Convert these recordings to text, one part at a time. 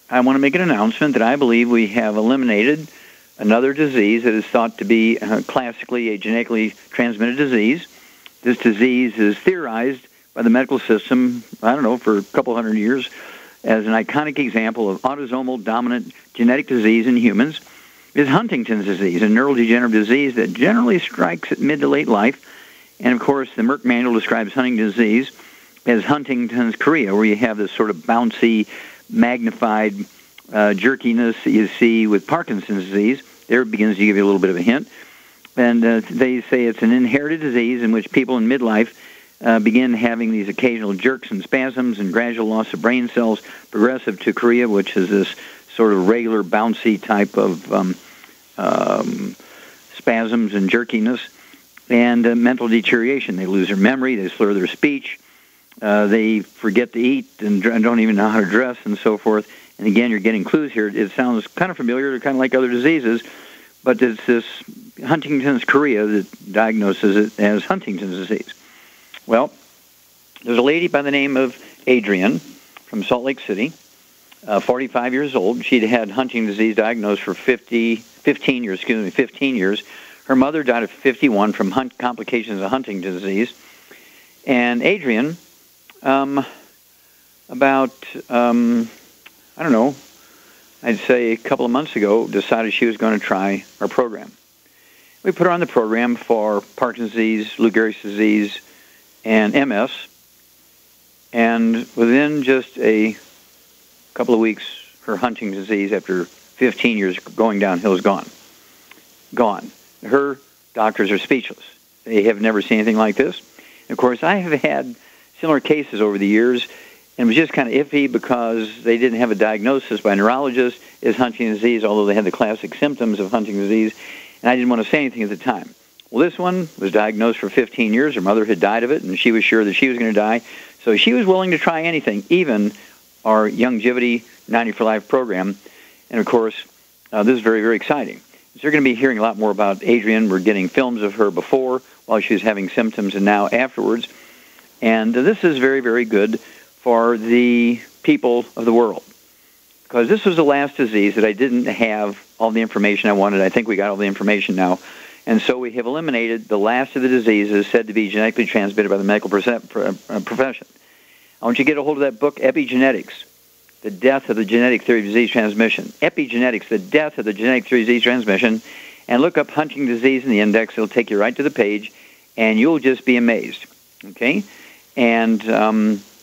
I want to make an announcement that I believe we have eliminated another disease that is thought to be classically a genetically transmitted disease. This disease is theorized by the medical system, I don't know, for a couple hundred years as an iconic example of autosomal dominant genetic disease in humans. Is Huntington's disease, a neurodegenerative disease that generally strikes at mid to late life. And, of course, the Merck manual describes Huntington's disease as Huntington's Chorea, where you have this sort of bouncy, magnified jerkiness that you see with Parkinson's disease. There it begins to give you a little bit of a hint. And they say it's an inherited disease in which people in midlife begin having these occasional jerks and spasms and gradual loss of brain cells, progressive to Chorea, which is this sort of regular, bouncy type of spasms and jerkiness, and mental deterioration. They lose their memory, they slur their speech, they forget to eat and don't even know how to dress and so forth. And again, you're getting clues here. It sounds kind of familiar, kind of like other diseases, but it's this Huntington's Chorea that diagnoses it as Huntington's disease. Well, there's a lady by the name of Adrienne from Salt Lake City, 45 years old. She'd had Huntington's disease diagnosed for 15 years. Her mother died at 51 from complications of Huntington's disease. And Adrienne, I'd say a couple of months ago, decided she was going to try our program. We put her on the program for Parkinson's disease, Lou Gehrig's disease, and MS. And within just a couple of weeks, her Huntington's disease, after 15 years going downhill, is gone. Gone. Her doctors are speechless. They have never seen anything like this. And of course, I have had similar cases over the years, and it was just kind of iffy because they didn't have a diagnosis by a neurologist as Huntington's disease, although they had the classic symptoms of Huntington's disease, and I didn't want to say anything at the time. Well, this one was diagnosed for 15 years. Her mother had died of it, and she was sure that she was going to die. So she was willing to try anything, even our Longevity 90 for Life program. And, of course, this is very, very exciting. So you're going to be hearing a lot more about Adrienne. We're getting films of her before, while she was having symptoms, and now afterwards. And this is very, very good for the people of the world, because this was the last disease that I didn't have all the information I wanted. I think we got all the information now. And so we have eliminated the last of the diseases said to be genetically transmitted by the medical profession. I want you to get a hold of that book, Epigenetics, The Death of the Genetic Theory of Disease Transmission. Epigenetics, The Death of the Genetic Theory of Disease Transmission. And look up Huntington's disease in the index. It'll take you right to the page, and you'll just be amazed. Okay? And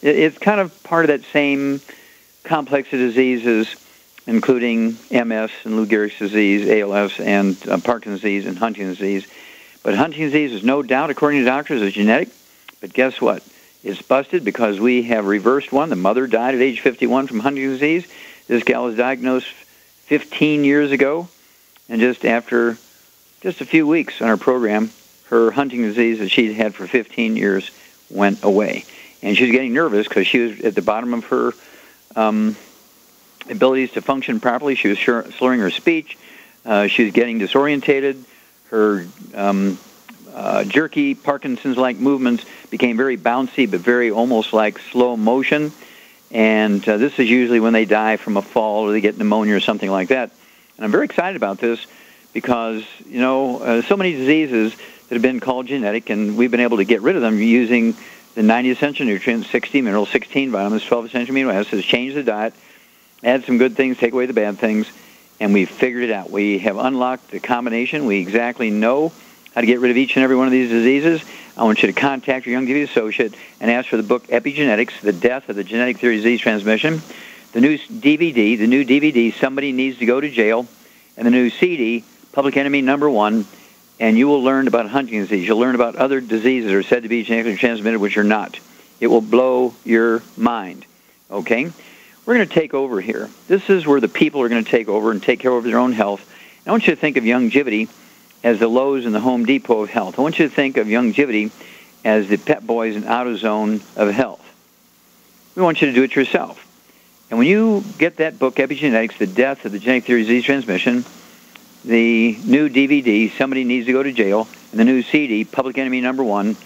it's kind of part of that same complex of diseases, including MS and Lou Gehrig's disease, ALS, and Parkinson's disease and Huntington's disease. But Huntington's disease is no doubt, according to doctors, is genetic. But guess what? It's busted because we have reversed one. The mother died at age 51 from Huntington's disease. This gal was diagnosed 15 years ago. And just after just a few weeks on our program, her Huntington's disease that she'd had for 15 years went away. And she was getting nervous because she was at the bottom of her abilities to function properly. She was slurring her speech. She was getting disorientated. Her jerky, Parkinson's-like movements became very bouncy, but very almost like slow motion. And this is usually when they die from a fall or they get pneumonia or something like that. And I'm very excited about this because, so many diseases that have been called genetic, and we've been able to get rid of them using the 90 essential nutrients, 60 minerals, 16 vitamins, 12 essential amino acids, change the diet, add some good things, take away the bad things, and we've figured it out. We have unlocked the combination. We exactly know how to get rid of each and every one of these diseases. I want you to contact your Longevity associate and ask for the book Epigenetics, The Death of the Genetic Theory of Disease Transmission, the new DVD, Somebody Needs to Go to Jail, and the new CD, Public Enemy Number 1, and you will learn about Huntington's disease. You'll learn about other diseases that are said to be genetically transmitted, which are not. It will blow your mind, okay? We're going to take over here. This is where the people are going to take over and take care of their own health. And I want you to think of Longevity as the Lowe's and the Home Depot of health. I want you to think of Longevity as the Pep Boys and AutoZone of health. We want you to do it yourself. And when you get that book, Epigenetics, The Death of the Genetic Theory of Disease Transmission, the new DVD, Somebody Needs to Go to Jail, and the new CD, Public Enemy Number 1,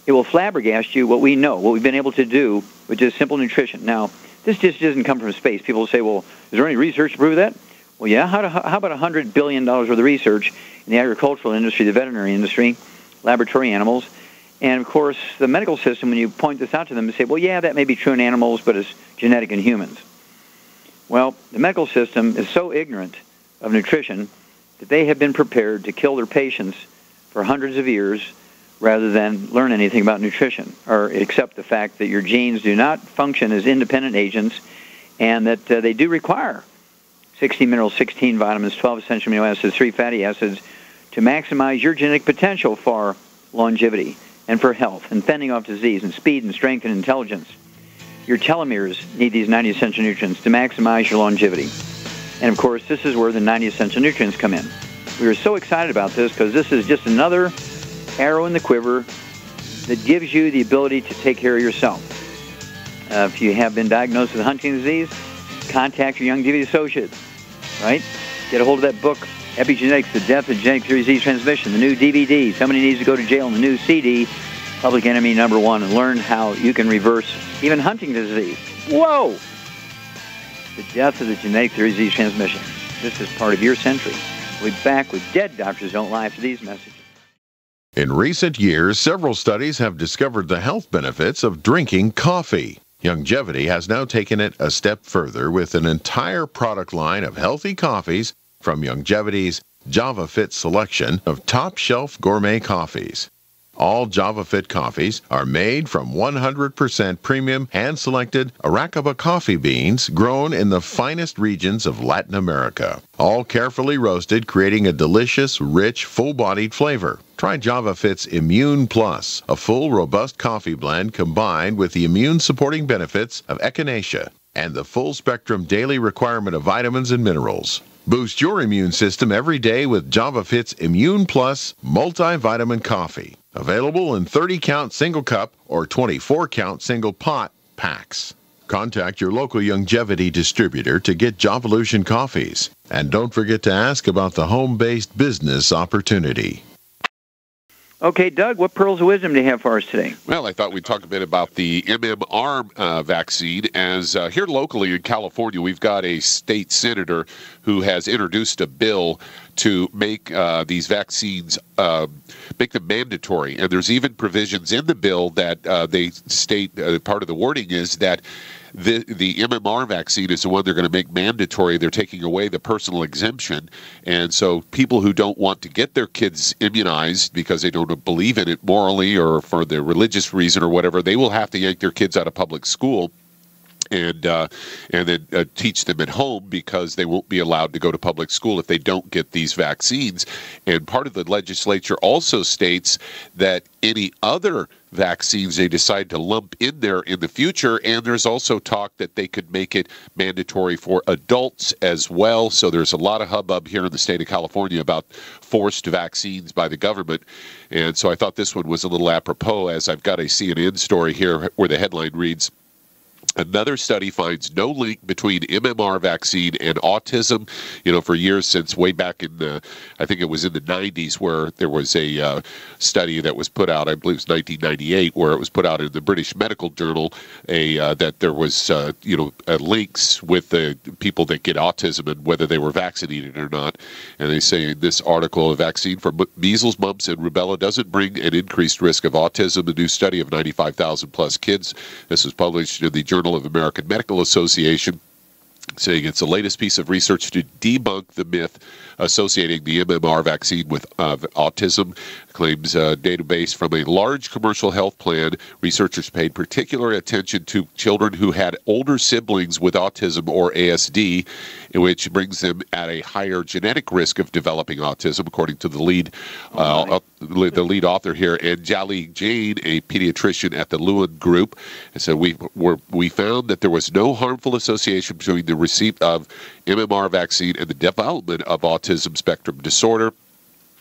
it will flabbergast you what we know, what we've been able to do with just simple nutrition. Now, this just doesn't come from space. People say, well, is there any research to prove that? Well, yeah. How about $100 billion worth of research in the agricultural industry, the veterinary industry, laboratory animals, and, of course, the medical system, when you point this out to them, they say, well, yeah, that may be true in animals, but it's genetic in humans. Well, the medical system is so ignorant of nutrition that they have been prepared to kill their patients for hundreds of years rather than learn anything about nutrition or accept the fact that your genes do not function as independent agents and that they do require 60 minerals, 16 vitamins, 12 essential amino acids, 3 fatty acids to maximize your genetic potential for longevity and for health and fending off disease and speed and strength and intelligence. Your telomeres need these 90 essential nutrients to maximize your longevity. And, of course, this is where the 90 essential nutrients come in. We are so excited about this because this is just another arrow in the quiver that gives you the ability to take care of yourself. If you have been diagnosed with Huntington's disease, contact your young DV associates, right? Get a hold of that book, Epigenetics, The Death of Genetic Disease Transmission, the new DVD, Somebody Needs to Go to Jail, and the new CD, Public Enemy #1, and learn how you can reverse even Huntington's disease. Whoa! The death of the genetic disease transmission. This is part of your century. We'll be back with Dead Doctors Don't Lie after these messages. In recent years, several studies have discovered the health benefits of drinking coffee. Youngevity has now taken it a step further with an entire product line of healthy coffees from Youngevity's JavaFit selection of top-shelf gourmet coffees. All JavaFit coffees are made from 100% premium hand-selected Arabica coffee beans grown in the finest regions of Latin America, all carefully roasted, creating a delicious, rich, full-bodied flavor. Try JavaFit's Immune Plus, a full, robust coffee blend combined with the immune-supporting benefits of echinacea and the full-spectrum daily requirement of vitamins and minerals. Boost your immune system every day with JavaFit's Immune Plus multivitamin coffee. Available in 30-count single cup or 24-count single pot packs. Contact your local Youngevity distributor to get Jovolution coffees. And don't forget to ask about the home-based business opportunity. Okay, Doug, what pearls of wisdom do you have for us today? Well, I thought we'd talk a bit about the MMR vaccine. As here locally in California, we've got a state senator who has introduced a bill to make these vaccines, make them mandatory. And there's even provisions in the bill that they state, part of the wording is that the MMR vaccine is the one they're going to make mandatory. They're taking away the personal exemption. And so people who don't want to get their kids immunized because they don't believe in it morally or for the religious reason or whatever, they will have to yank their kids out of public school and then teach them at home because they won't be allowed to go to public school if they don't get these vaccines. And part of the legislature also states that any other vaccines they decide to lump in there in the future, and there's also talk that they could make it mandatory for adults as well. So there's a lot of hubbub here in the state of California about forced vaccines by the government. And so I thought this one was a little apropos, as I've got a CNN story here where the headline reads, another study finds no link between MMR vaccine and autism. You know, for years since way back in the, I think it was in the 90s, where there was a study that was put out, I believe it was 1998, where it was put out in the British Medical Journal, that there was, links with the people that get autism and whether they were vaccinated or not. And they say in this article, a vaccine for measles, mumps, and rubella doesn't bring an increased risk of autism. A new study of 95,000 plus kids. This was published in the Journal of American Medical Association, saying it's the latest piece of research to debunk the myth associating the MMR vaccine with autism. Claims a database from a large commercial health plan. Researchers paid particular attention to children who had older siblings with autism or ASD, which brings them at a higher genetic risk of developing autism, according to the lead author here, and Jali Jain, a pediatrician at the Lewin Group. And so we found that there was no harmful association between the receipt of MMR vaccine and the development of autism spectrum disorder.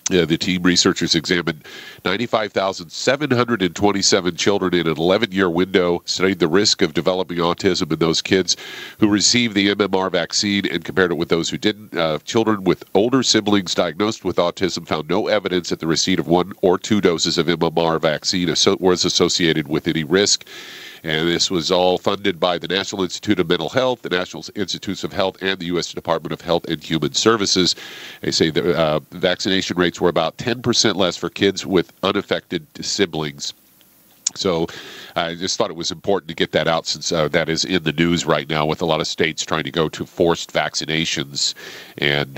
The team researchers examined 95,727 children in an 11-year window, studied the risk of developing autism in those kids who received the MMR vaccine and compared it with those who didn't. Children with older siblings diagnosed with autism found no evidence that the receipt of 1 or 2 doses of MMR vaccine was associated with any risk. And this was all funded by the National Institute of Mental Health, the National Institutes of Health, and the U.S. Department of Health and Human Services. They say the vaccination rates were about 10% less for kids with unaffected siblings. So I just thought it was important to get that out, since that is in the news right now, with a lot of states trying to go to forced vaccinations. And,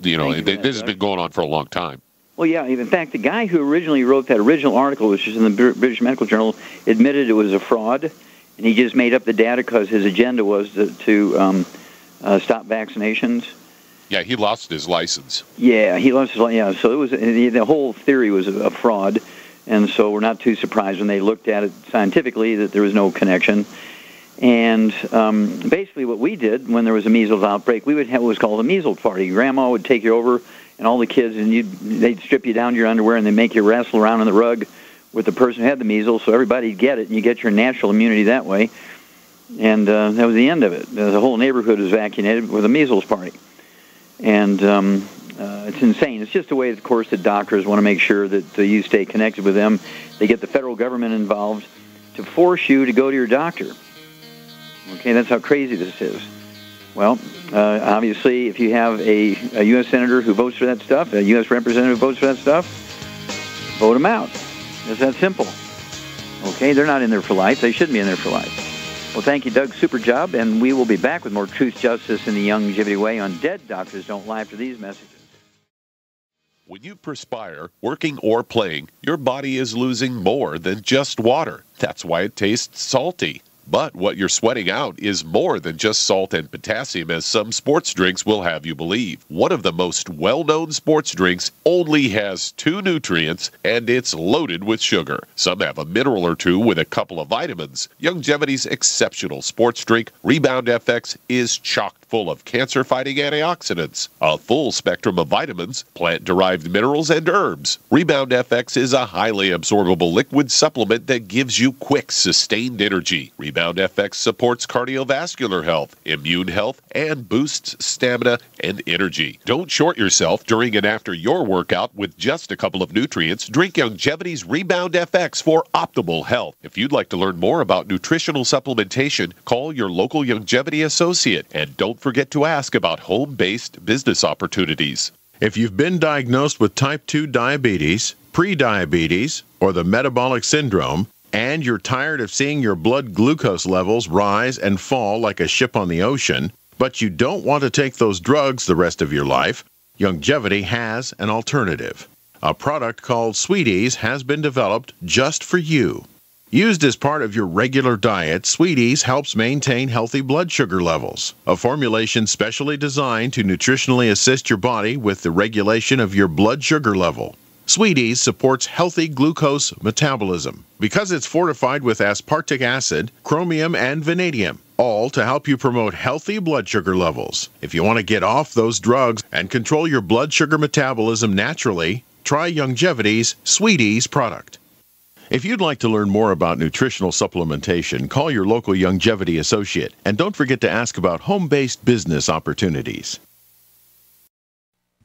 this has been going on for a long time. Well, yeah. In fact, the guy who originally wrote that original article, which is in the British Medical Journal, admitted it was a fraud, and he just made up the data because his agenda was to stop vaccinations. Yeah, he lost his license. Yeah, he lost his license. Yeah, so it was the whole theory was a fraud. And so we're not too surprised when they looked at it scientifically that there was no connection. And basically what we did when there was a measles outbreak, we would have what was called a measles party. Grandma would take you over, and all the kids, and they'd strip you down to your underwear, and they'd make you wrestle around on the rug with the person who had the measles, so everybody'd get it, and you get your natural immunity that way. And that was the end of it. The whole neighborhood was vaccinated with a measles party. And it's insane. It's just a way, of course, that doctors want to make sure that you stay connected with them. They get the federal government involved to force you to go to your doctor. Okay, that's how crazy this is. Well, obviously, if you have a U.S. senator who votes for that stuff, a U.S. representative who votes for that stuff, vote them out. It's that simple. Okay, they're not in there for life. They shouldn't be in there for life. Well, thank you, Doug. Super job. And we will be back with more Truth, Justice, and the Longevity Way on Dead Doctors Don't Lie after these messages. When you perspire, working or playing, your body is losing more than just water. That's why it tastes salty. But what you're sweating out is more than just salt and potassium, as some sports drinks will have you believe. One of the most well-known sports drinks only has 2 nutrients, and it's loaded with sugar. Some have a mineral or 2 with a couple of vitamins. Longevity's exceptional sports drink, Rebound FX, is chock full of cancer-fighting antioxidants, a full spectrum of vitamins, plant-derived minerals, and herbs. Rebound FX is a highly absorbable liquid supplement that gives you quick, sustained energy. Rebound FX supports cardiovascular health, immune health, and boosts stamina and energy. Don't short yourself during and after your workout with just a couple of nutrients. Drink Longevity's Rebound FX for optimal health. If you'd like to learn more about nutritional supplementation, call your local Longevity associate, and don't forget to ask about home-based business opportunities. If you've been diagnosed with type 2 diabetes, prediabetes, or the metabolic syndrome, and you're tired of seeing your blood glucose levels rise and fall like a ship on the ocean, but you don't want to take those drugs the rest of your life, Longevity has an alternative. A product called Sweeties has been developed just for you. Used as part of your regular diet, Sweeties helps maintain healthy blood sugar levels, a formulation specially designed to nutritionally assist your body with the regulation of your blood sugar level. Sweeties supports healthy glucose metabolism because it's fortified with aspartic acid, chromium, and vanadium, all to help you promote healthy blood sugar levels. If you want to get off those drugs and control your blood sugar metabolism naturally, try Longevity's Sweeties product. If you'd like to learn more about nutritional supplementation, call your local Longevity associate, and don't forget to ask about home-based business opportunities.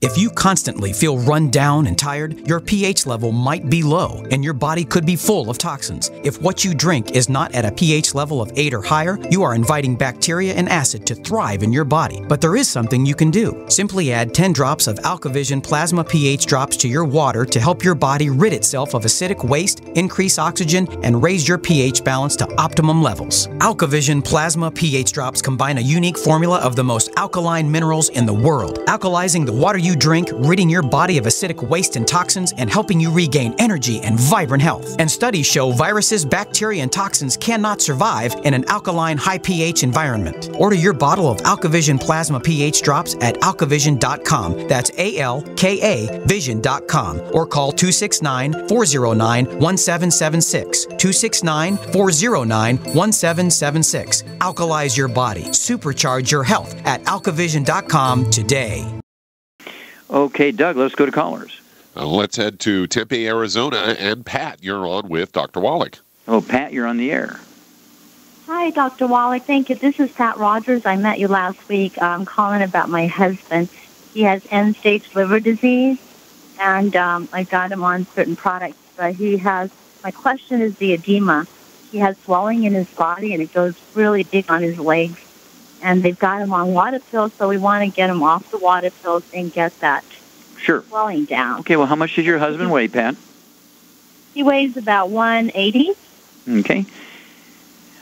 If you constantly feel run down and tired, your pH level might be low and your body could be full of toxins. If what you drink is not at a pH level of 8 or higher, you are inviting bacteria and acid to thrive in your body. But there is something you can do. Simply add 10 drops of AlkaVision Plasma pH drops to your water to help your body rid itself of acidic waste, increase oxygen, and raise your pH balance to optimum levels. AlkaVision Plasma pH drops combine a unique formula of the most alkaline minerals in the world, alkalizing the water you drink, ridding your body of acidic waste and toxins, and helping you regain energy and vibrant health. And studies show viruses, bacteria, and toxins cannot survive in an alkaline, high pH environment. Order your bottle of AlkaVision Plasma pH drops at alkavision.com. That's ALKA vision.com. Or call 269-409-1776. 269-409-1776. Alkalize your body. Supercharge your health at alkavision.com today. Okay, Doug, let's go to callers. Let's head to Tempe, Arizona, and Pat, you're on with Dr. Wallach. Oh, Pat, you're on the air. Hi, Dr. Wallach. Thank you. This is Pat Rogers. I met you last week. I'm calling about my husband. He has end-stage liver disease, and I got him on certain products. But my question is the edema. He has swelling in his body, and it goes really big on his legs. And they've got him on water pills, so we want to get him off the water pills and get that swelling down. Okay, well, how much does your husband weigh, Pat? He weighs about 180. Okay.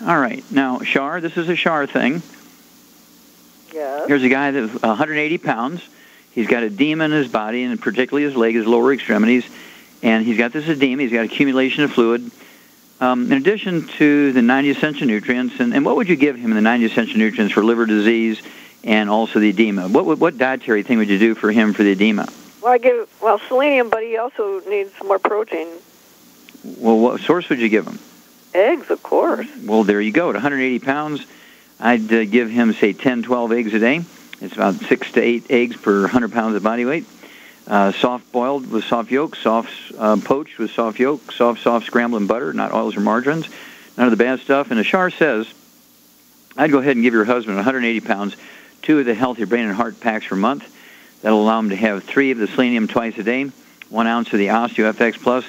All right. Now, Shar, this is a Shar thing. Yes. Here's a guy that's 180 pounds. He's got edema in his body, and particularly his leg, his lower extremities. And he's got this edema. He's got accumulation of fluid. In addition to the 90 essential nutrients, and what would you give him in the 90 essential nutrients for liver disease and also the edema? What dietary thing would you do for him for the edema? Well, I give selenium, but he also needs more protein. Well, what source would you give him? Eggs, of course. Well, there you go. At 180 pounds, I'd give him, say, 10, 12 eggs a day. It's about 6 to 8 eggs per 100 pounds of body weight. Soft boiled with soft yolk, soft poached with soft yolk, soft scrambled in butter, not oils or margarines, none of the bad stuff. And Ashar says, I'd go ahead and give your husband 180 pounds, 2 of the Healthy Brain and Heart packs per month. That'll allow him to have 3 of the selenium twice a day, 1 ounce of the OsteoFX Plus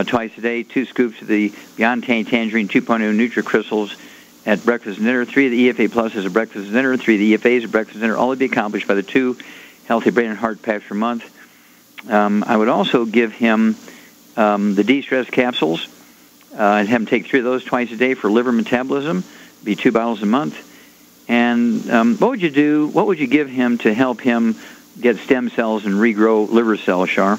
twice a day, 2 scoops of the Beyond Tangerine 2.0 NutriCrystals at breakfast and dinner, 3 of the EFA Plus as a breakfast and dinner, 3 of the EFAs at breakfast and dinner, all to be accomplished by the 2 Healthy Brain and Heart packs per month. I would also give him the de-stress capsules. I'd have him take 3 of those twice a day for liver metabolism, be 2 bottles a month. And what would you do? What would you give him to help him get stem cells and regrow liver cells, Shar?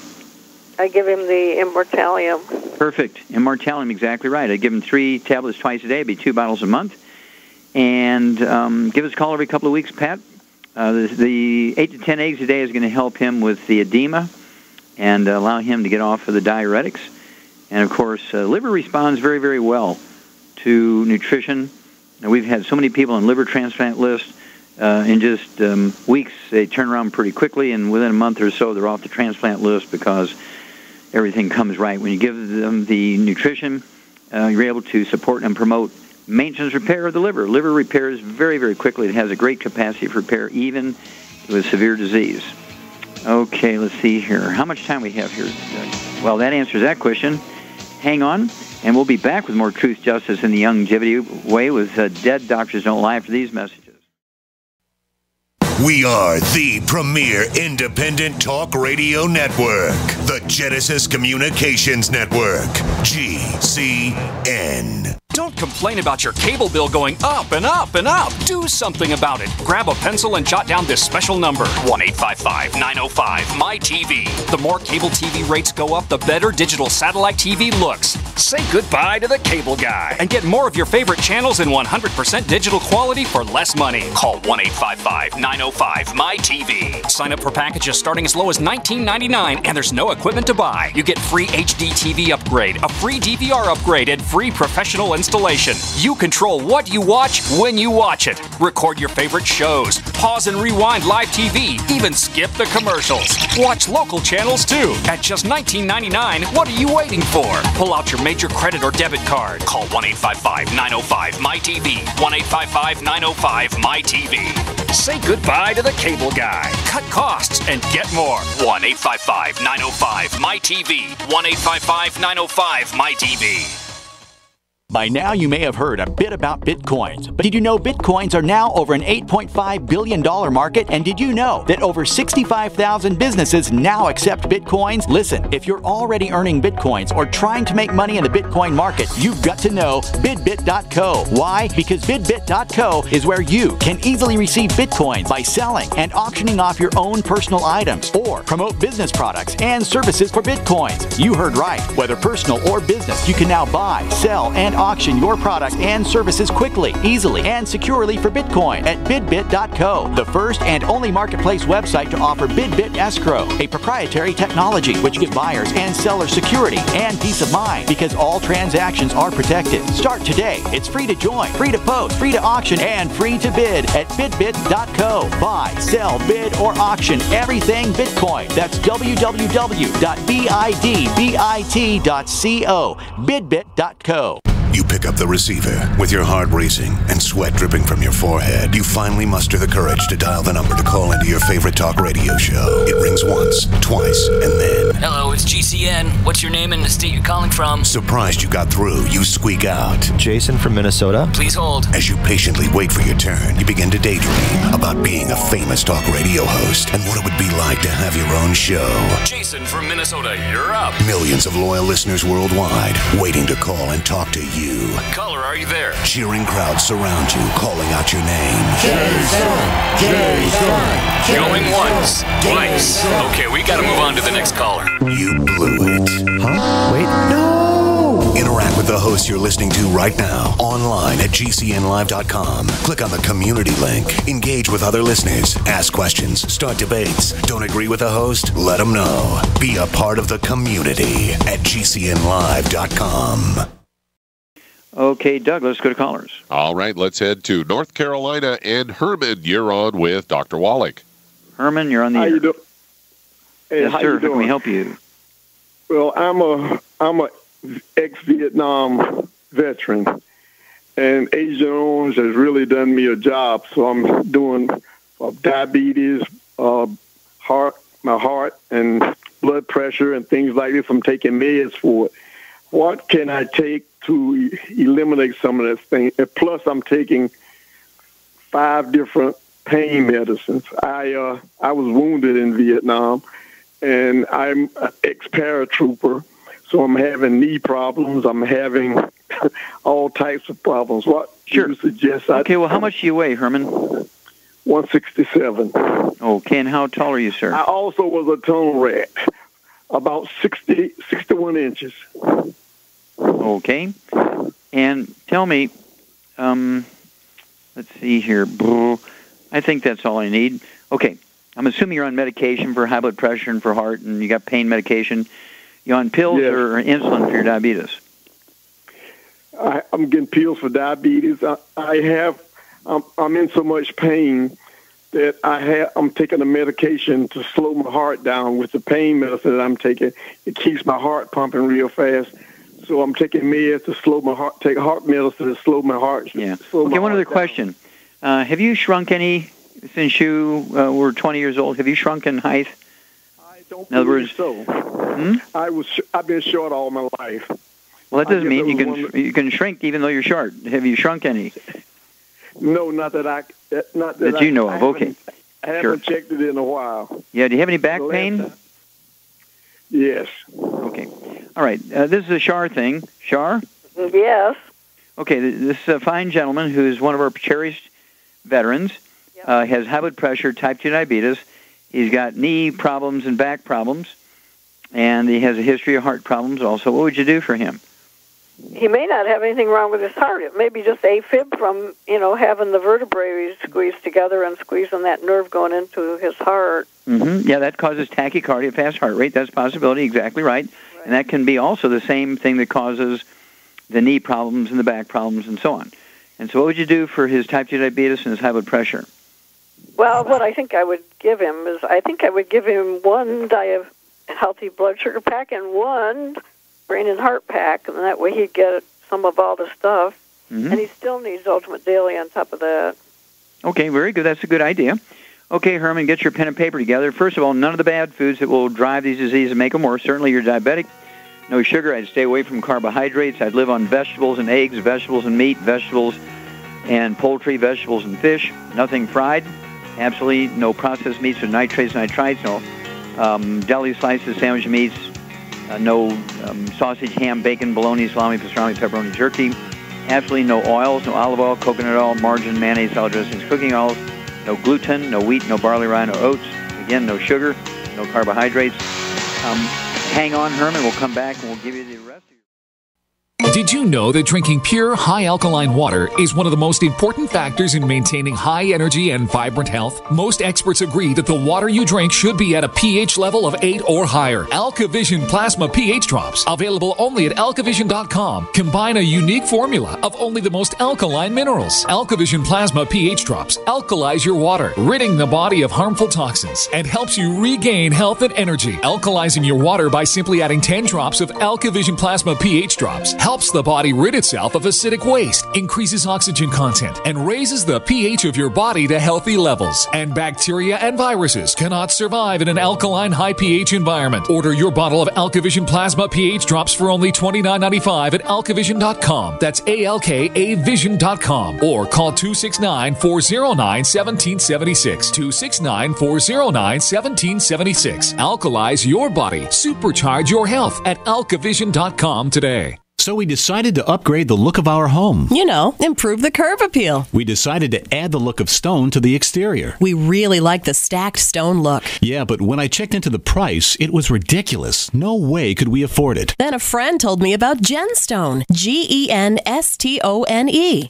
I give him the Immortalium. Perfect. Immortalium, exactly right. I'd give him 3 tablets twice a day, be 2 bottles a month. And give us a call every couple of weeks, Pat. The 8 to 10 eggs a day is going to help him with the edema and allow him to get off of the diuretics. And, of course, liver responds very, very well to nutrition. Now, we've had so many people on liver transplant lists. In just weeks, they turn around pretty quickly, and within a month or so, they're off the transplant list because everything comes right. When you give them the nutrition, you're able to support and promote maintenance repair of the liver. Liver repairs very, very quickly. It has a great capacity for repair, even with severe disease. Okay, let's see here. How much time we have here? Well, that answers that question. Hang on, and we'll be back with more Truth, Justice, and the Longevity Way with Dead Doctors Don't Lie after these messages. We are the premier independent talk radio network, the Genesis Communications Network, GCN. Don't complain about your cable bill going up and up and up. Do something about it. Grab a pencil and jot down this special number, 1-855-905-MY-TV. The more cable TV rates go up, the better digital satellite TV looks. Say goodbye to the cable guy and get more of your favorite channels in 100% digital quality for less money. Call 1-855-905-MY-TV. Sign up for packages starting as low as $19.99, and there's no equipment to buy. You get free HD TV upgrade, a free DVR upgrade, and free professional installation. You control what you watch when you watch it. Record your favorite shows, pause and rewind live TV, even skip the commercials. Watch local channels too. At just $19.99, what are you waiting for? Pull out your major credit or debit card. Call 1-855-905-MY-TV. 1-855-905-MY-TV. Say goodbye to the cable guy. Cut costs and get more. 1-855-905-MY-TV. 1-855-905-MY-TV. By now, you may have heard a bit about Bitcoins, but did you know Bitcoins are now over an $8.5 billion market? And did you know that over 65,000 businesses now accept Bitcoins? Listen, if you're already earning Bitcoins or trying to make money in the Bitcoin market, you've got to know bidbit.co. Why? Because bidbit.co is where you can easily receive Bitcoins by selling and auctioning off your own personal items or promote business products and services for Bitcoins. You heard right. Whether personal or business, you can now buy, sell, and auction your products and services quickly, easily, and securely for Bitcoin at bidbit.co, the first and only marketplace website to offer BidBit Escrow, a proprietary technology which gives buyers and sellers security and peace of mind because all transactions are protected. Start today. It's free to join, free to post, free to auction, and free to bid at bidbit.co. Buy, sell, bid, or auction everything Bitcoin. That's www.bidbit.co, bidbit.co. You pick up the receiver. With your heart racing and sweat dripping from your forehead, you finally muster the courage to dial the number to call into your favorite talk radio show. It rings once, twice, and then... Hello, it's GCN. What's your name and the state you're calling from? Surprised you got through, you squeak out. Jason from Minnesota. Please hold. As you patiently wait for your turn, you begin to daydream about being a famous talk radio host and what it would be like to have your own show. Jason from Minnesota, you're up. Millions of loyal listeners worldwide waiting to call and talk to you. Caller, are you there? Cheering crowds surround you, calling out your name. Jason! Jason! Going once, twice. Okay, we gotta move on to the next caller. You blew it. Huh? Wait, no! Interact with the host you're listening to right now, online at GCNlive.com. Click on the community link. Engage with other listeners. Ask questions. Start debates. Don't agree with the host? Let them know. Be a part of the community at GCNlive.com. Okay, Doug, let's go to callers. All right, let's head to North Carolina. And Herman, you're on with Dr. Wallach. Herman, you're on the air. How you doing? Hey, yes, how sir. you doing? How can we help you? Well, I'm a ex-Vietnam veteran, and Agent Orange has really done me a job. So I'm doing diabetes, my heart, and blood pressure, and things like this. I'm taking meds for it. What can I take to eliminate some of this thing? And plus, I'm taking 5 different pain medicines. I was wounded in Vietnam, and I'm an ex-paratrooper, so I'm having knee problems. I'm having all types of problems. What do you suggest? Okay, well, how much do you weigh, Herman? 167. Okay, and how tall are you, sir? I also was a tunnel rat, about 61 inches. Okay. And tell me, let's see here. I think that's all I need. Okay. I'm assuming you're on medication for high blood pressure and for heart, and you got pain medication. You on pills or insulin for your diabetes? I'm getting pills for diabetes. I'm in so much pain that I'm taking a medication to slow my heart down with the pain medicine that I'm taking. It keeps my heart pumping real fast. So I'm taking meds to slow my heart, take heart medicine to slow my heart. Yeah. Okay, one other question. Have you shrunk any since you were 20 years old? Have you shrunk in height? I don't believe so. I've been short all my life. Well, that doesn't mean you can shrink even though you're short. Have you shrunk any? No, not that you know of. Okay. I haven't checked it in a while. Yeah, do you have any back pain? Yes. Okay. All right. This is a Shar thing. Shar? Yes. Okay, this fine gentleman who's one of our cherished veterans has high blood pressure, type 2 diabetes. He's got knee problems and back problems, and he has a history of heart problems also. What would you do for him? He may not have anything wrong with his heart. It may be just AFib from, having the vertebrae squeezed together and squeezing that nerve going into his heart. Mm-hmm. Yeah, that causes tachycardia, fast heart rate. That's a possibility. Exactly right. And that can be also the same thing that causes the knee problems and the back problems and so on. And so what would you do for his type 2 diabetes and his high blood pressure? Well, what I think I would give him is one healthy blood sugar pack and one brain and heart pack, and that way he'd get some of all the stuff. Mm-hmm. And he still needs Ultimate Daily on top of that. Okay, very good. That's a good idea. Okay, Herman, get your pen and paper together. First of all, none of the bad foods that will drive these diseases and make them worse. Certainly you're diabetic. No sugar. I'd stay away from carbohydrates. I'd live on vegetables and eggs, vegetables and meat, vegetables and poultry, vegetables and fish. Nothing fried. Absolutely no processed meats or nitrates, nitrites. No deli slices, sandwich meats. No sausage, ham, bacon, bologna, salami, pastrami, pepperoni, jerky. Absolutely no oils, no olive oil, coconut oil, margarine, mayonnaise, salad dressings, cooking oils. No gluten, no wheat, no barley, rye, no oats. Again, no sugar, no carbohydrates. Hang on, Herman. We'll come back and we'll give you the rest of your... Did you know that drinking pure, high-alkaline water is one of the most important factors in maintaining high energy and vibrant health? Most experts agree that the water you drink should be at a pH level of 8 or higher. AlkaVision Plasma pH Drops, available only at alkavision.com, combine a unique formula of only the most alkaline minerals. AlkaVision Plasma pH Drops alkalize your water, ridding the body of harmful toxins, and helps you regain health and energy. Alkalizing your water by simply adding 10 drops of AlkaVision Plasma pH Drops helps helps the body rid itself of acidic waste, increases oxygen content, and raises the pH of your body to healthy levels. And bacteria and viruses cannot survive in an alkaline high pH environment. Order your bottle of AlkaVision Plasma pH drops for only $29.95 at alkavision.com. That's ALKAvision.com. Or call 269-409-1776. 269-409-1776. Alkalize your body. Supercharge your health at alkavision.com today. So we decided to upgrade the look of our home. You know, improve the curb appeal. We decided to add the look of stone to the exterior. We really like the stacked stone look. Yeah, but when I checked into the price, it was ridiculous. No way could we afford it. Then a friend told me about Genstone. Genstone.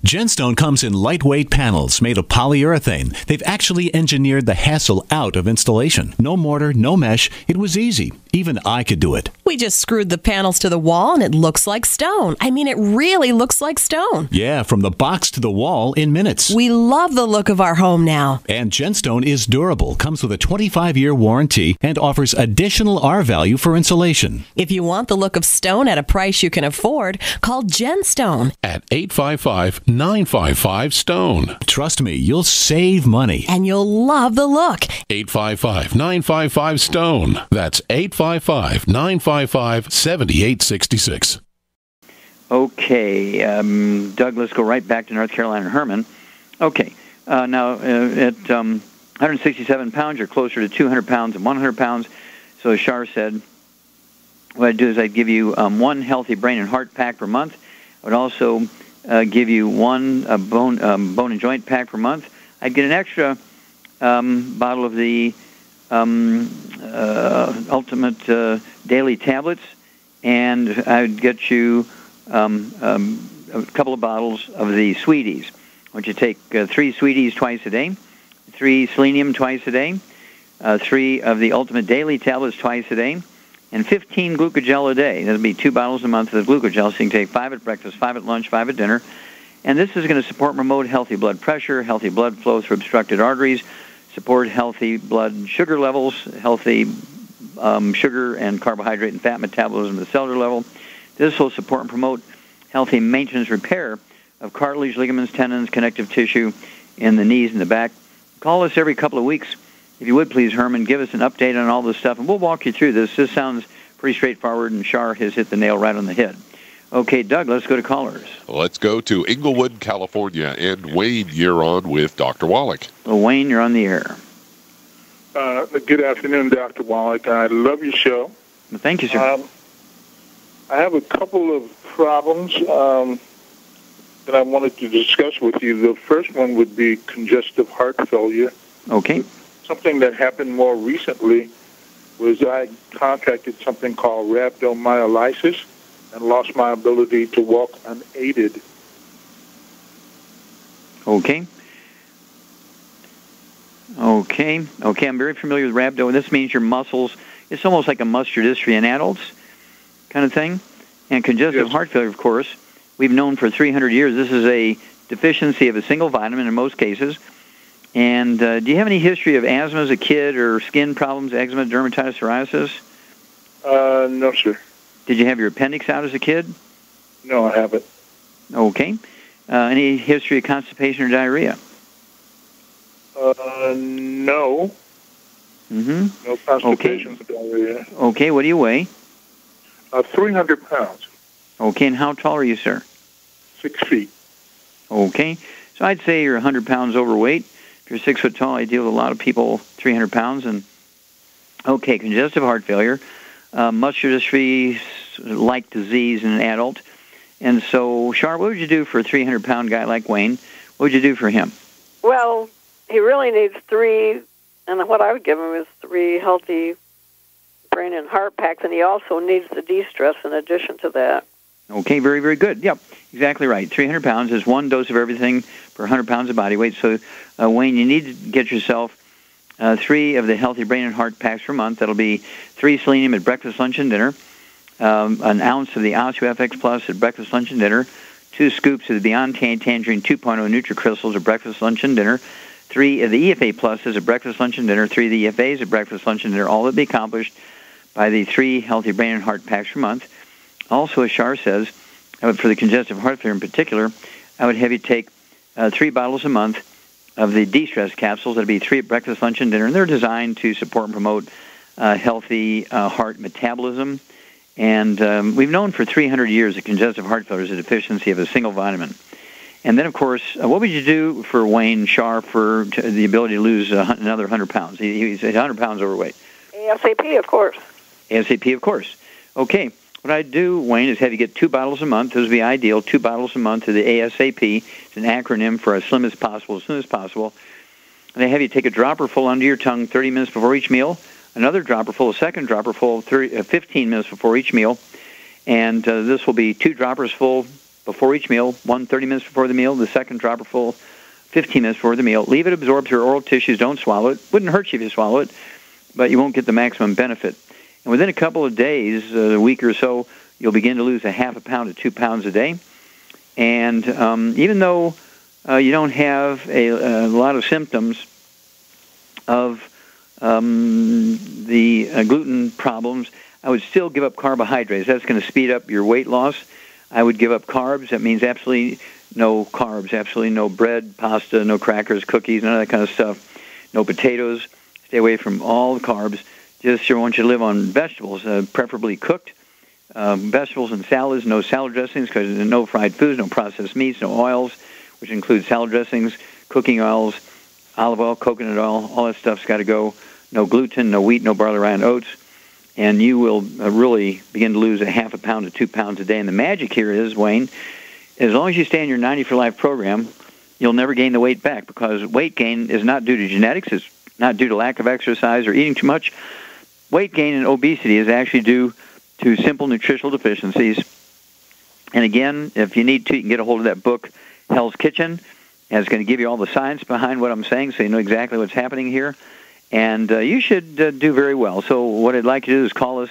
Genstone comes in lightweight panels made of polyurethane. They've actually engineered the hassle out of installation. No mortar, no mesh. It was easy. Even I could do it. We just screwed the panels to the wall and it looks like stone. I mean, it really looks like stone. Yeah, from the box to the wall in minutes. We love the look of our home now. And Genstone is durable, comes with a 25-year warranty, and offers additional R-value for insulation. If you want the look of stone at a price you can afford, call Genstone at 855-955-STONE. Trust me, you'll save money. And you'll love the look. 855-955-STONE. That's 855-955-7866. Okay, Doug, let's go right back to North Carolina and Herman. Okay, now at 167 pounds, you're closer to 200 pounds than 100 pounds. So as Shar said, what I'd do is I'd give you one healthy brain and heart pack per month. I would also give you one bone and joint pack per month. I'd get an extra bottle of the Ultimate Daily Tablets, and I'd get you a couple of bottles of the Sweeties. I want you to take 3 Sweeties twice a day, 3 Selenium twice a day, 3 of the Ultimate Daily Tablets twice a day, and 15 Glucogel a day. That'll be 2 bottles a month of Glucogel, so you can take 5 at breakfast, 5 at lunch, 5 at dinner. And this is going to support and promote healthy blood pressure, healthy blood flow through obstructed arteries, support healthy blood sugar levels, healthy sugar and carbohydrate and fat metabolism at the cellular level. This will support and promote healthy maintenance repair of cartilage, ligaments, tendons, connective tissue in the knees and the back. Call us every couple of weeks. If you would, please, Herman, give us an update on all this stuff, and we'll walk you through this. This sounds pretty straightforward, and Shar has hit the nail right on the head. Okay, Doug, let's go to callers. Let's go to Inglewood, California. And Wayne, you're on with Dr. Wallach. Well, Wayne, you're on the air. Good afternoon, Dr. Wallach. I love your show. Well, thank you, sir. I have a couple of problems that I wanted to discuss with you. The first one would be congestive heart failure. Okay. Something that happened more recently was I contracted something called rhabdomyolysis and lost my ability to walk unaided. Okay. I'm very familiar with rhabdo. This means your muscles, it's almost like a muscular dystrophy in adults kind of thing. And congestive heart failure, of course, we've known for 300 years this is a deficiency of a single vitamin in most cases. And do you have any history of asthma as a kid or skin problems, eczema, dermatitis, psoriasis? No, sir. Did you have your appendix out as a kid? No, I haven't. Okay. Any history of constipation or diarrhea? No. Mm-hmm. No constipation or diarrhea. Okay, what do you weigh? 300 pounds. Okay, and how tall are you, sir? 6 feet. Okay, so I'd say you're 100 pounds overweight. If you're 6 foot tall, I deal with a lot of people 300 pounds. And okay, congestive heart failure, muscular dystrophy-like disease in an adult. And so, Shar, what would you do for a 300-pound guy like Wayne? What would you do for him? Well, he really needs 3, and what I would give him is 3 healthy brain and heart packs, and he also needs the de-stress in addition to that. Okay, very, very good. Yep, exactly right. 300 pounds is 1 dose of everything per 100 pounds of body weight. So, Wayne, you need to get yourself 3 of the healthy brain and heart packs per month. That'll be 3 selenium at breakfast, lunch, and dinner, an ounce of the OsteoFX Plus at breakfast, lunch, and dinner, 2 scoops of the Beyond Tangerine 2.0 NutriCrystals at breakfast, lunch, and dinner, 3 of the EFA Pluses at breakfast, lunch, and dinner, 3 of the EFAs at breakfast, lunch, and dinner, all that be accomplished by the 3 healthy brain and heart packs per month. Also, as Shar says, for the congestive heart failure in particular, I would have you take 3 bottles a month of the de-stress capsules. That'd be 3 at breakfast, lunch, and dinner. And they're designed to support and promote healthy heart metabolism. And we've known for 300 years that congestive heart failure is a deficiency of a single vitamin. And then, of course, what would you do for Wayne Sharp for the ability to lose another 100 pounds? He's 100 pounds overweight. ASAP, of course. ASAP, of course. Okay. What I'd do, Wayne, is have you get 2 bottles a month. Those would be ideal, 2 bottles a month of the ASAP. It's an acronym for as slim as possible, as soon as possible. And I have you take a dropper full under your tongue 30 minutes before each meal, another dropper full, a second dropper full 15 minutes before each meal. And this will be 2 droppers full before each meal, 1 30 minutes before the meal, the second dropper full 15 minutes before the meal. Leave it absorb through your oral tissues. Don't swallow it. Wouldn't hurt you if you swallow it, but you won't get the maximum benefit. And within a couple of days, a week or so, you'll begin to lose a half a pound to 2 pounds a day. And even though you don't have a lot of symptoms of the gluten problems, I would still give up carbohydrates. That's going to speed up your weight loss. I would give up carbs. That means absolutely no carbs, absolutely no bread, pasta, no crackers, cookies, none of that kind of stuff. No potatoes. Stay away from all the carbs. Just sure want you to live on vegetables, preferably cooked. Vegetables and salads, no salad dressings, because no fried foods, no processed meats, no oils, which includes salad dressings, cooking oils, olive oil, coconut oil, all that stuff's got to go. No gluten, no wheat, no barley, rye, and oats. And you will really begin to lose a half a pound to 2 pounds a day. And the magic here is, Wayne, as long as you stay in your 90 for Life program, you'll never gain the weight back, because weight gain is not due to genetics. It's not due to lack of exercise or eating too much. Weight gain and obesity is actually due to simple nutritional deficiencies. And again, if you need to, you can get a hold of that book, Hell's Kitchen. And it's going to give you all the science behind what I'm saying, so you know exactly what's happening here. And you should do very well. So what I'd like you to do is call us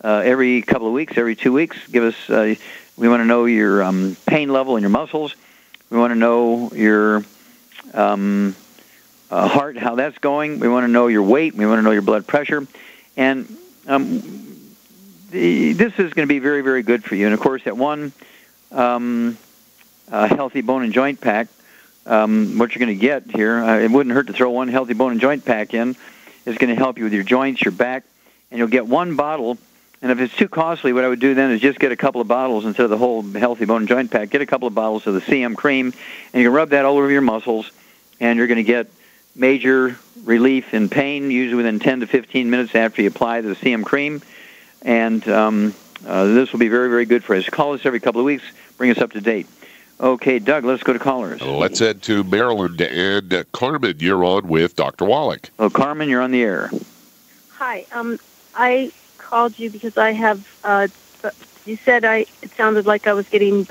every couple of weeks, every 2 weeks. Give us, we want to know your pain level in your muscles. We want to know your heart, how that's going. We want to know your weight. We want to know your blood pressure. And this is going to be very, very good for you. And, of course, that one healthy bone and joint pack, what you're going to get here, it wouldn't hurt to throw one healthy bone and joint pack in. It's going to help you with your joints, your back, and you'll get 1 bottle. And if it's too costly, what I would do then is just get a couple of bottles instead of the whole healthy bone and joint pack. Get a couple of bottles of the CM cream, and you can rub that all over your muscles, and you're going to get major relief in pain, usually within 10 to 15 minutes after you apply the CM cream. And this will be very, very good for us. Call us every couple of weeks. Bring us up to date. Okay, Doug, let's go to callers. Let's head to Maryland. And Carmen, you're on with Dr. Wallach. Oh, Carmen, you're on the air. Hi. I called you because I have, you said it sounded like I was getting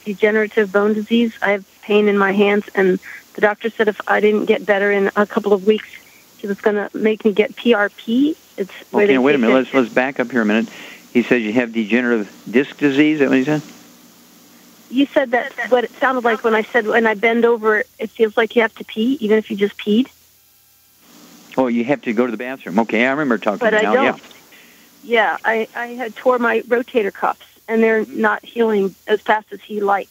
degenerative bone disease. I have pain in my hands, and the doctor said if I didn't get better in a couple of weeks, he was going to make me get PRP. It's okay, wait a minute. Let's back up here a minute. He says you have degenerative disc disease. Is that what he said? You said that what it sounded like when I said when I bend over, it feels like you have to pee, even if you just peed. Oh, you have to go to the bathroom. Okay, I remember talking but to you now. Yeah. Yeah, I had tore my rotator cuffs, and they're not healing as fast as he likes.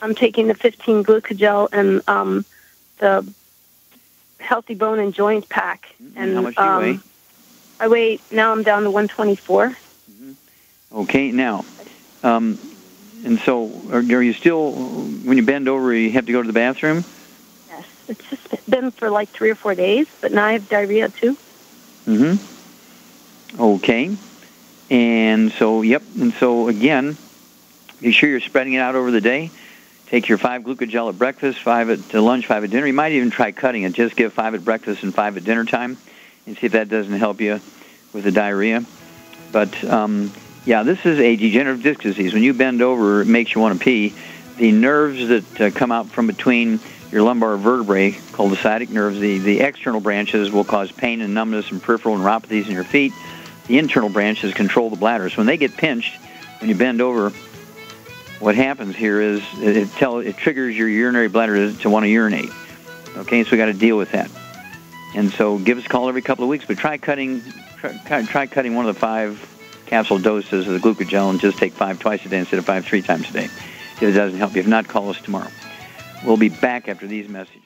I'm taking the 15 glucogel and the healthy bone and joint pack. And how much do you weigh? I weigh, now I'm down to 124. Mm-hmm. Okay, now, and so are you still, when you bend over, you have to go to the bathroom? Yes, it's just been for like 3 or 4 days, but now I have diarrhea too. Mm-hmm. Okay. And so, yep, and so again, be sure you're spreading it out over the day. Take your 5 glucogel at breakfast, 5 at lunch, 5 at dinner. You might even try cutting it. Just give 5 at breakfast and 5 at dinner time and see if that doesn't help you with the diarrhea. But, yeah, this is a degenerative disc disease. When you bend over, it makes you want to pee. The nerves that come out from between your lumbar vertebrae, called the sciatic nerves, the external branches will cause pain and numbness and peripheral neuropathies in your feet. The internal branches control the bladder. So when they get pinched, when you bend over, what happens here is it triggers your urinary bladder to want to urinate. Okay, so we got to deal with that. And so give us a call every couple of weeks, but try cutting one of the 5 capsule doses of the glucogel and just take 5 twice a day instead of 5 3 times a day. If it doesn't help you, if not, call us tomorrow. We'll be back after these messages.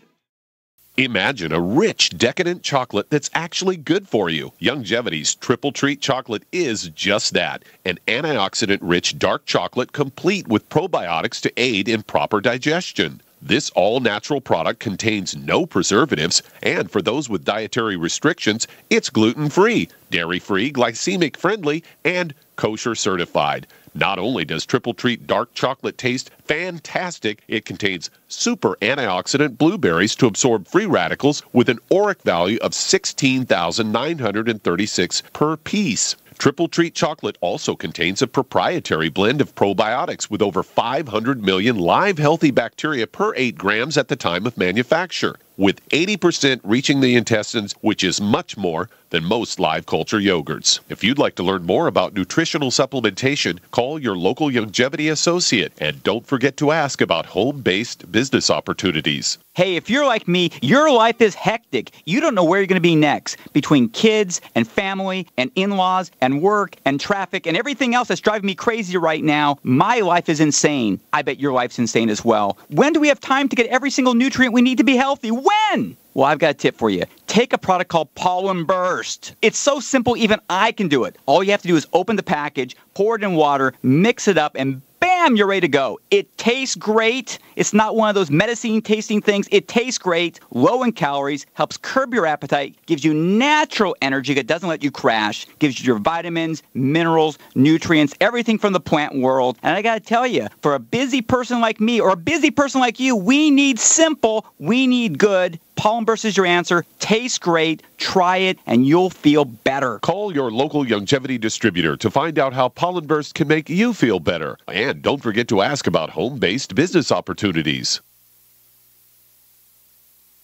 Imagine a rich, decadent chocolate that's actually good for you. Youngevity's Triple Treat chocolate is just that. An antioxidant-rich dark chocolate complete with probiotics to aid in proper digestion. This all-natural product contains no preservatives, and for those with dietary restrictions, it's gluten-free, dairy-free, glycemic-friendly, and kosher certified. Not only does Triple Treat dark chocolate taste fantastic, it contains super antioxidant blueberries to absorb free radicals with an ORAC value of 16,936 per piece. Triple Treat chocolate also contains a proprietary blend of probiotics with over 500 million live healthy bacteria per 8 grams at the time of manufacture, with 80% reaching the intestines, which is much more than most live culture yogurts. If you'd like to learn more about nutritional supplementation, call your local Youngevity associate, and don't forget to ask about home-based business opportunities. Hey, if you're like me, your life is hectic. You don't know where you're going to be next. Between kids and family and in-laws and work and traffic and everything else that's driving me crazy right now, my life is insane. I bet your life's insane as well. When do we have time to get every single nutrient we need to be healthy? When? Well, I've got a tip for you. Take a product called Pollen Burst. It's so simple, even I can do it. All you have to do is open the package, pour it in water, mix it up, and bam, you're ready to go. It tastes great. It's not one of those medicine-tasting things. It tastes great, low in calories, helps curb your appetite, gives you natural energy that doesn't let you crash, gives you your vitamins, minerals, nutrients, everything from the plant world. And I got to tell you, for a busy person like me or a busy person like you, we need simple, we need good. Pollen Burst is your answer. Tastes great. Try it, and you'll feel better. Call your local Youngevity distributor to find out how Pollen Burst can make you feel better. And don't forget to ask about home-based business opportunities.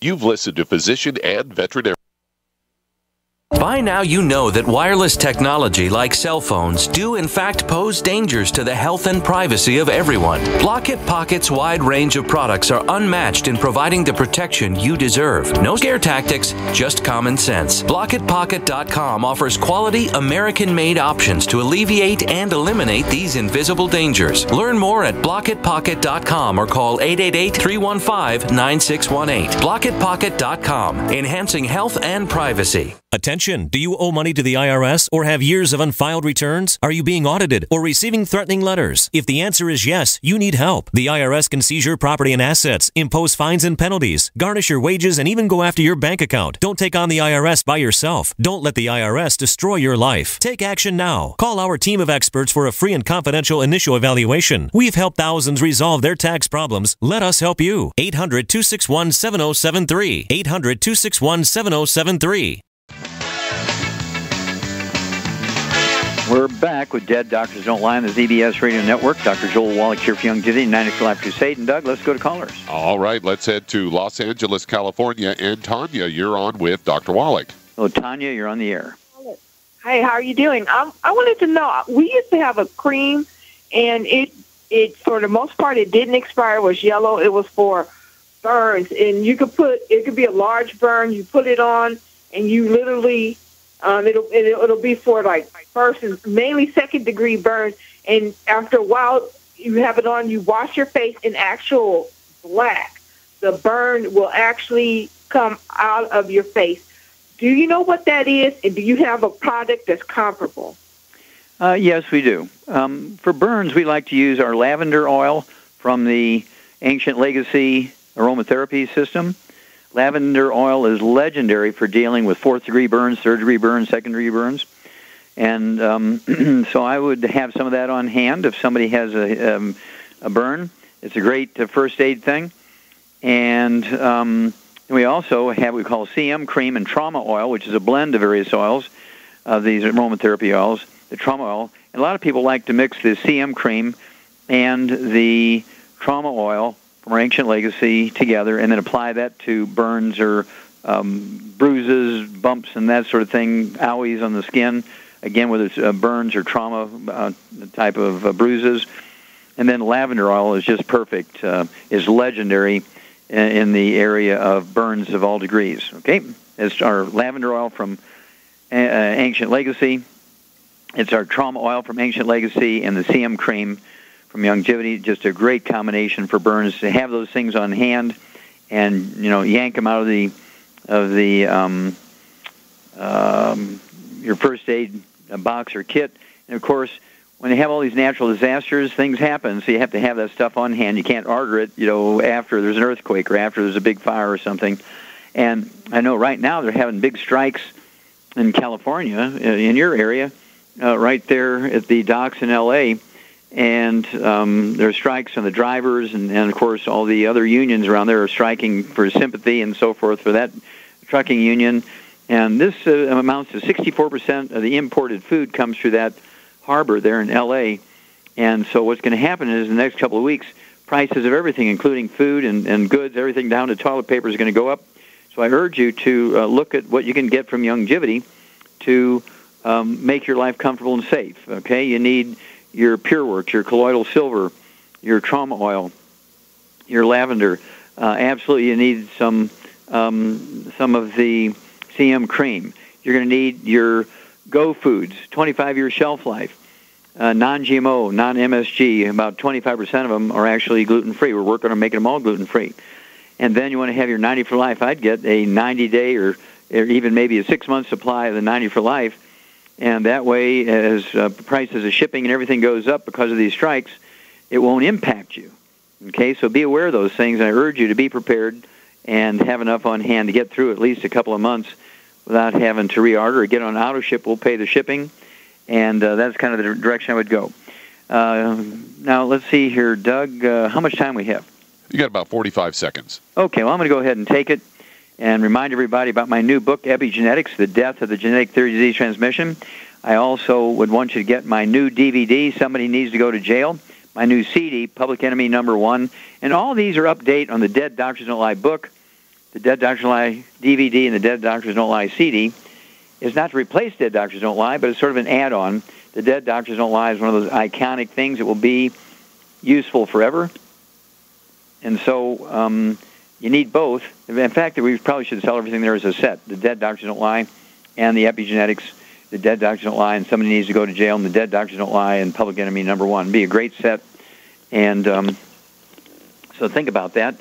You've listened to Physician and Veterinarian. By now you know that wireless technology like cell phones do in fact pose dangers to the health and privacy of everyone. Blockit Pocket's wide range of products are unmatched in providing the protection you deserve. No scare tactics, just common sense. BlockitPocket.com offers quality American-made options to alleviate and eliminate these invisible dangers. Learn more at BlockitPocket.com or call 888-315-9618. BlockitPocket.com, enhancing health and privacy. Attention! Do you owe money to the IRS or have years of unfiled returns? Are you being audited or receiving threatening letters? If the answer is yes, you need help. The IRS can seize your property and assets, impose fines and penalties, garnish your wages, and even go after your bank account. Don't take on the IRS by yourself. Don't let the IRS destroy your life. Take action now. Call our team of experts for a free and confidential initial evaluation. We've helped thousands resolve their tax problems. Let us help you. 800-261-7073. 800-261-7073. We're back with Dead Doctors Don't Lie on the ZBS Radio Network. Dr. Joel Wallach here for Youngevity, 9 o'clock Life Crusade. And Doug, let's go to callers. All right, let's head to Los Angeles, California. And Tanya, you're on with Dr. Wallach. Hello, Tanya, you're on the air. Hey, how are you doing? I wanted to know, we used to have a cream, and it for the most part, it didn't expire. It was yellow. It was for burns. And you could it could be a large burn. You put it on, and you literally... It'll be for like first and mainly second degree burns, and after a while you have it on, you wash your face in actual black. The burn will actually come out of your face. Do you know what that is, and do you have a product that's comparable? Yes, we do. For burns, we like to use our lavender oil from the Ancient Legacy aromatherapy system. Lavender oil is legendary for dealing with fourth-degree burns, third-degree burns, second-degree burns. And so I would have some of that on hand if somebody has a burn. It's a great first aid thing. And we also have what we call CM cream and trauma oil, which is a blend of various oils, of these aromatherapy oils, the trauma oil. And a lot of people like to mix the CM cream and the trauma oil from our Ancient Legacy together, and then apply that to burns or bruises, bumps, and that sort of thing, owies on the skin, again, whether it's burns or trauma type of bruises. And then lavender oil is just perfect, is legendary in the area of burns of all degrees. Okay, it's our lavender oil from Ancient Legacy. It's our trauma oil from Ancient Legacy and the CM cream from Longevity. Just a great combination for burns. To have those things on hand and, yank them out of your first aid box or kit. And, of course, when you have all these natural disasters, things happen, so you have to have that stuff on hand. You can't order it, after there's an earthquake or after there's a big fire or something. And I know right now they're having big strikes in California, in your area, right there at the docks in L.A., and there's strikes on the drivers, and, of course, all the other unions around there are striking for sympathy and so forth for that trucking union. And this amounts to 64% of the imported food comes through that harbor there in L.A., and so what's going to happen is in the next couple of weeks, prices of everything, including food and goods, everything down to toilet paper is going to go up. So I urge you to look at what you can get from Longevity to make your life comfortable and safe, okay? You need your PureWorks, your colloidal silver, your trauma oil, your lavender. Absolutely, you need some of the CM cream. You're going to need your Go Foods, 25-year shelf life, non-GMO, non-MSG. About 25% of them are actually gluten-free. We're working on making them all gluten-free. And then you want to have your 90 for life. I'd get a 90-day or even maybe a 6-month supply of the 90 for life. And that way, as prices of shipping and everything goes up because of these strikes, it won't impact you. Okay, so be aware of those things. And I urge you to be prepared and have enough on hand to get through at least a couple of months without having to reorder or get on auto ship. We'll pay the shipping, and that's kind of the direction I would go. Now, let's see here, Doug, how much time we have? You got about 45 seconds. Okay, well, I'm going to go ahead and take it and remind everybody about my new book, Epigenetics, The Death of the Genetic Theory of Disease Transmission. I also would want you to get my new DVD, Somebody Needs to Go to Jail, my new CD, Public Enemy #1, and all these are update on the Dead Doctors Don't Lie book. The Dead Doctors Don't Lie DVD and the Dead Doctors Don't Lie CD is not to replace Dead Doctors Don't Lie, but it's sort of an add-on. The Dead Doctors Don't Lie is one of those iconic things that will be useful forever. And so you need both. In fact, we probably should sell everything there as a set. The Dead Doctors Don't Lie and the Epigenetics, The Dead Doctors Don't Lie, and Somebody Needs to Go to Jail, and The Dead Doctors Don't Lie, and Public Enemy #1. It'd be a great set. And so think about that.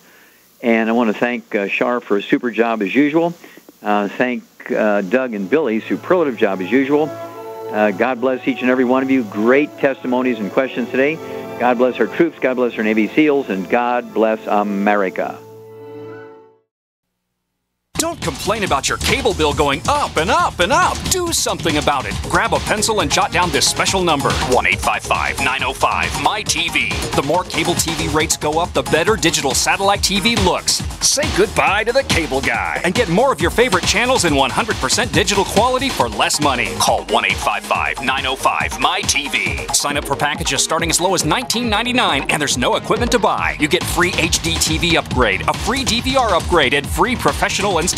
And I want to thank Shar for a super job as usual. Thank Doug and Billy, superlative job as usual. God bless each and every one of you. Great testimonies and questions today. God bless our troops. God bless our Navy SEALs. And God bless America. Don't complain about your cable bill going up and up and up. Do something about it. Grab a pencil and jot down this special number, 1-855-905-MY-TV. The more cable TV rates go up, the better digital satellite TV looks. Say goodbye to the cable guy and get more of your favorite channels in 100% digital quality for less money. Call 1-855-905-MY-TV. Sign up for packages starting as low as $19.99, and there's no equipment to buy. You get free HD TV upgrade, a free DVR upgrade, and free professional installation.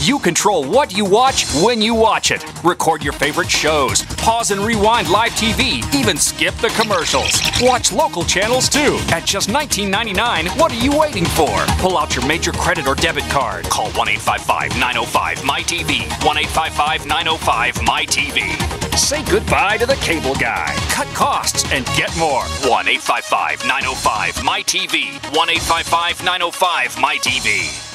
You control what you watch when you watch it. Record your favorite shows, pause and rewind live TV, even skip the commercials. Watch local channels too. At just $19.99, what are you waiting for? Pull out your major credit or debit card. Call 1-855-905-MY-TV. 1-855-905-MY-TV. Say goodbye to the cable guy. Cut costs and get more. 1-855-905-MY-TV. 1-855-905-MY-TV.